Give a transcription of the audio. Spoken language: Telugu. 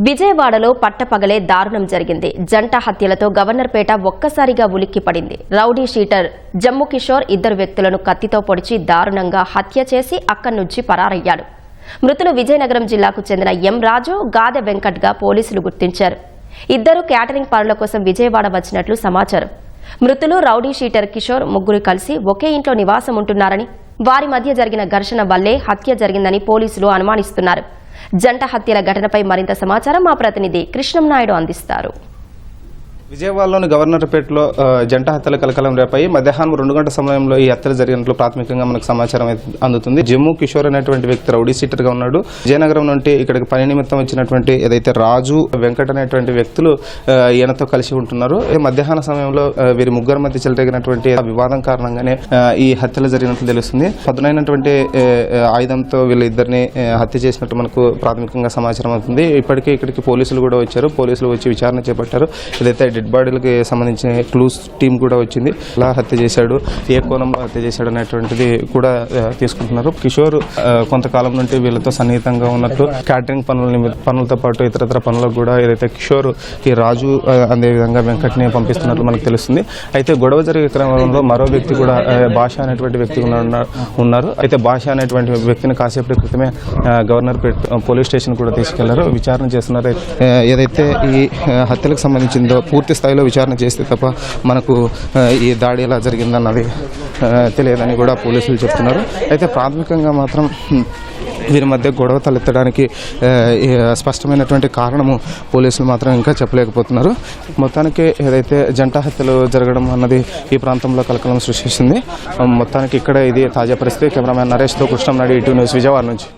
విజయవాడలో పట్టపగలే దారుణం జరిగింది. జంట హత్యలతో గవర్నర్పేట ఒక్కసారిగా ఉలిక్కిపడింది. రౌడీ షీటర్ జమ్ము కిషోర్ ఇద్దరు వ్యక్తులను కత్తితో పొడిచి దారుణంగా హత్య చేసి అక్కడి నుంచి పరారయ్యాడు. మృతులు విజయనగరం జిల్లాకు చెందిన ఎం రాజు, గాదె వెంకట్గా పోలీసులు గుర్తించారు. ఇద్దరు క్యాటరింగ్ పనుల కోసం విజయవాడ వచ్చినట్లు సమాచారం. మృతులు రౌడీ షీటర్ కిషోర్ ముగ్గురు కలిసి ఒకే ఇంట్లో నివాసం ఉంటున్నారని, వారి మధ్య జరిగిన ఘర్షణ వల్లే హత్య జరిగిందని పోలీసులు అనుమానిస్తున్నారు. జంట హత్యల ఘటనపై మరింత సమాచారం మా ప్రతినిధి కృష్ణం నాయుడు అందిస్తారు. విజయవాడలోని గవర్నర్పేటలో జంట హత్యల కలకలం రేపాయి. మధ్యాహ్నం 2 గంటల సమయంలో ఈ హత్యలు జరిగినట్లు ప్రాథమికంగా మనకు సమాచారం అందుతుంది. జమ్ము కిషోర్ అనేటువంటి వ్యక్తి రౌడీ సీటర్ గా ఉన్నాడు. విజయనగరం నుండి ఇక్కడికి పని నిమిత్తం వచ్చినటువంటి ఏదైతే రాజు, వెంకట్ అనేటువంటి వ్యక్తులు ఈయనతో కలిసి ఉంటున్నారు. మధ్యాహ్న సమయంలో వీరి ముగ్గురు మధ్య చెలరేగినటువంటి వివాదం కారణంగానే ఈ హత్యలు జరిగినట్లు తెలుస్తుంది. పదునైనటువంటి ఆయుధంతో వీళ్ళిద్దరిని హత్య చేసినట్టు మనకు ప్రాథమికంగా సమాచారం అవుతుంది. ఇప్పటికే ఇక్కడికి పోలీసులు కూడా వచ్చారు. పోలీసులు వచ్చి విచారణ చేపట్టారు. ఏదైతే డెడ్ బాడీలకి సంబంధించిన క్లూస్ టీం కూడా వచ్చింది. ఎలా హత్య చేశాడు, ఏ కోణంలో హత్య చేశాడు అనేటువంటిది కూడా తీసుకుంటున్నారు. కిషోర్ కొంతకాలం నుండి వీళ్ళతో సన్నిహితంగా ఉన్నట్టు క్యాటరింగ్ పనులతో పాటు ఇతరత్ర పనులకు కూడా ఏదైతే కిషోర్ ఈ రాజు అదేవిధంగా వెంకట్ని పంపిస్తున్నట్లు మనకు తెలుస్తుంది. అయితే గొడవ జరిగే క్రమంలో మరో వ్యక్తి కూడా భాష అనేటువంటి వ్యక్తి ఉన్నారు. అయితే భాష అనేటువంటి వ్యక్తిని కాసేపటి క్రితమే గవర్నర్పేట పోలీస్ స్టేషన్ కూడా తీసుకెళ్లారు. విచారణ చేస్తున్నారు. ఏదైతే ఈ హత్యలకు సంబంధించిందో పూర్తి స్థాయిలో విచారణ చేస్తే తప్ప మనకు ఈ దాడి ఎలా జరిగిందన్నది తెలియదని కూడా పోలీసులు చెప్తున్నారు. అయితే ప్రాథమికంగా మాత్రం వీరి మధ్య గొడవ తలెత్తడానికి స్పష్టమైనటువంటి కారణము పోలీసులు మాత్రం ఇంకా చెప్పలేకపోతున్నారు. మొత్తానికి ఏదైతే జంట హత్యలు జరగడం అన్నది ఈ ప్రాంతంలో కలకలం సృష్టిస్తుంది. మొత్తానికి ఇక్కడ ఇది తాజా పరిస్థితి. కెమెరామ్యాన్ నరేష్తో కృష్ణం నాయుడు, ఈటీవీ న్యూస్, విజయవాడ నుంచి.